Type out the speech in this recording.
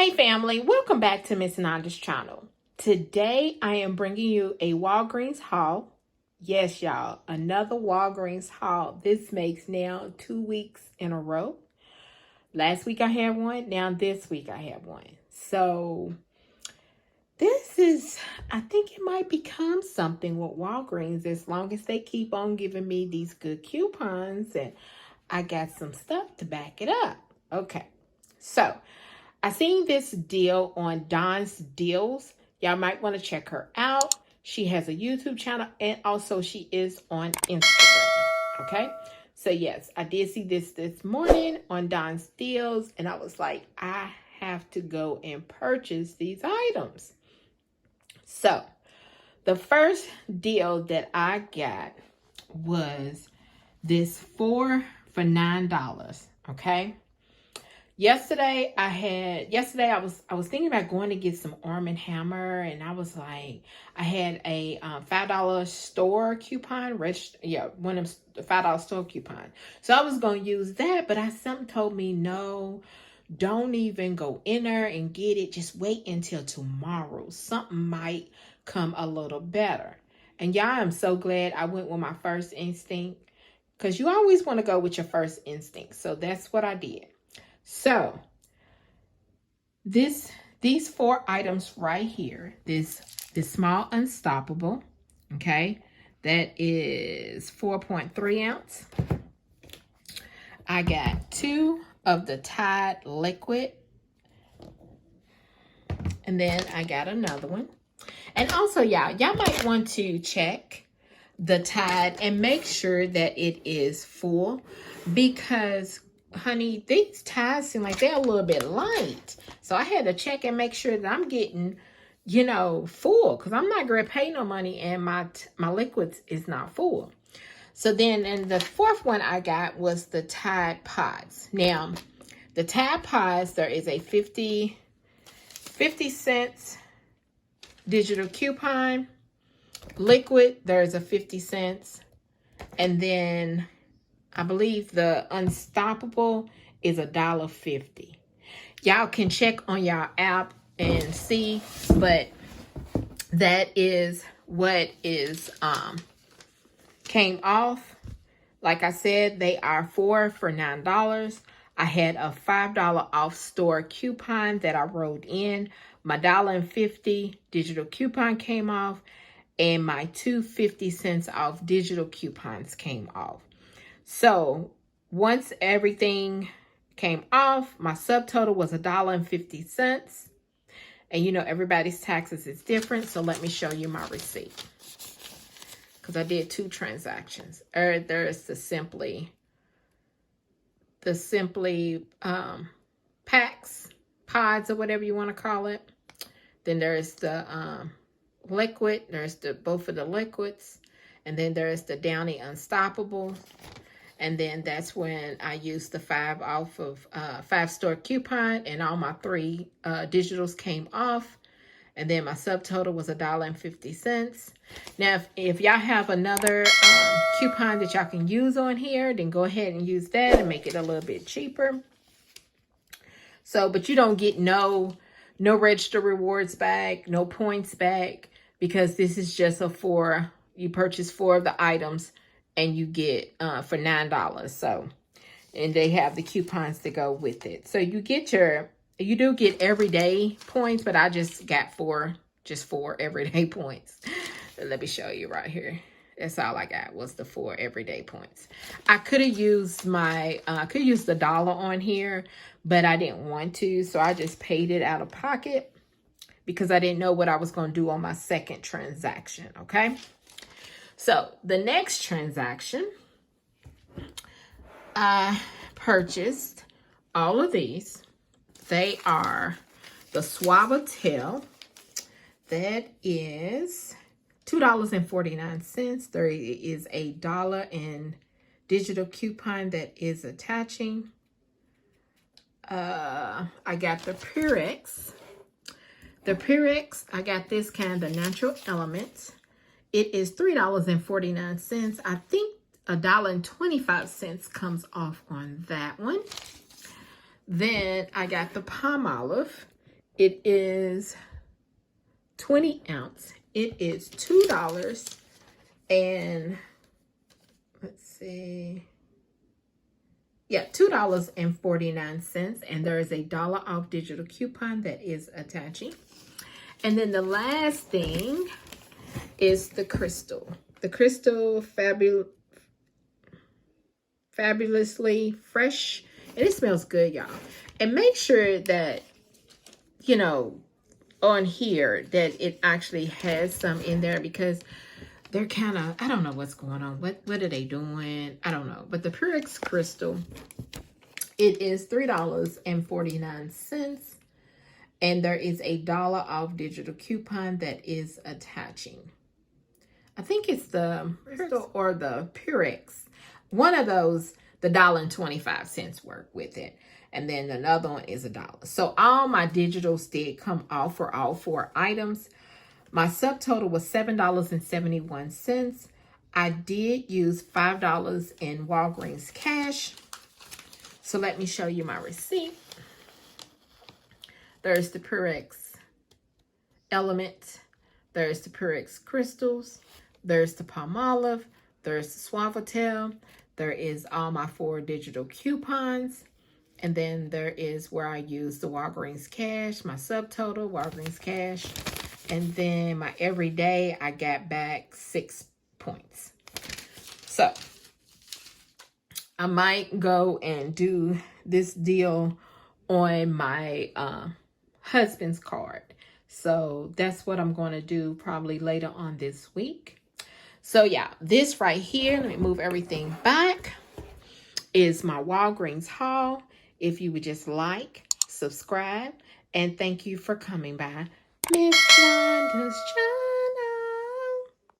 Hey family, welcome back to Miss Nanda's channel. Today I am bringing you a Walgreens haul. Yes, y'all, another Walgreens haul. This makes now 2 weeks in a row. Last week I had one, now this week I have one. So this is, I think it might become something with Walgreens as long as they keep on giving me these good coupons and I got some stuff to back it up. Okay, so I seen this deal on Dawn's Deals. Y'all might want to check her out. She has a YouTube channel and also she is on Instagram. Okay. So yes, I did see this morning on Dawn's Deals and I was like, I have to go and purchase these items. So the first deal that I got was this 4 for $9. Okay. Yesterday I was thinking about going to get some Arm & Hammer, and I was like, I had a $5 store coupon, one of the $5 store coupon. So I was going to use that, but something told me, no, don't even go in there and get it. Just wait until tomorrow. Something might come a little better. And y'all, I'm so glad I went with my first instinct, because you always want to go with your first instinct. So that's what I did. So these 4 items right here, this small unstoppable, okay, that is 4.3 ounce. I got 2 of the Tide liquid, and then I got another one. And also y'all might want to check the Tide and make sure that it is full, because honey, these ties seem like they're a little bit light. So I had to check and make sure that I'm getting, full, because I'm not going to pay no money and my liquids is not full. So then, and the fourth one I got was the Tide Pods. Now, the Tide Pods, there is a 50 cents digital coupon. Liquid, there's a 50 cents. And then I believe the Unstoppable is $1.50. Y'all can check on y'all app and see, but that is what is came off. Like I said, they are 4 for $9. I had a $5 off store coupon that I wrote in. My $1.50 digital coupon came off, and my 2.50 cents off digital coupons came off. So once everything came off, my subtotal was $1.50. And everybody's taxes is different. So let me show you my receipt, because I did 2 transactions. There's the Simply packs, pods, or whatever you want to call it. Then there's the liquid. There's both of the liquids. And then there's the Downy Unstoppable. And then that's when I used the 5 off of 5 store coupon, and all my 3 digitals came off. And then my subtotal was $1.50. Now, if y'all have another coupon that y'all can use on here, then go ahead and use that and make it a little bit cheaper. So, but you don't get no register rewards back, no points back, because this is just you purchase 4 of the items and you get for $9. So, and they have the coupons to go with it. So you do get everyday points, but I just got 4 everyday points. Let me show you right here. That's all I got, was the 4 everyday points. I could have used the dollar on here, but I didn't want to. So I just paid it out of pocket because I didn't know what I was going to do on my second transaction. Okay. So the next transaction, I purchased all of these. They are the Swabbatel. That is $2.49. There is a $1 in digital coupon that is attaching. I got the Purex. The Purex, I got this kind, the Natural Elements. It is $3.49. I think $1.25 comes off on that one. Then I got the Palmolive. It is 20 ounce. It is $2 and let's see. Yeah, $2.49. And there is a $1 off digital coupon that is attaching. And then the last thing is the crystal. The crystal fabulously fresh. And it smells good, y'all. And make sure that, you know, on here that it actually has some in there, because they're kind of, I don't know what's going on. What are they doing? I don't know. But the Purex crystal, it is $3.49. And there is a $1 off digital coupon that is attaching. I think it's the crystal or the Purex. One of those, the $1.25 work with it. And then another one is $1. So all my digitals did come off for all 4 items. My subtotal was $7.71. I did use $5 in Walgreens cash. So let me show you my receipt. There's the Purex Element. There's the Purex Crystals. There's the Palmolive. There's the Suavitel. There is all my 4 digital coupons. And then there is where I use the Walgreens cash, my subtotal, Walgreens cash. And then my everyday, I got back 6 points. So I might go and do this deal on my husband's card. So that's what I'm going to do probably later on this week. So yeah, this right here, let me move everything back, is my Walgreens haul. If you would just like, subscribe, and thank you for coming by Miss Wanda's channel.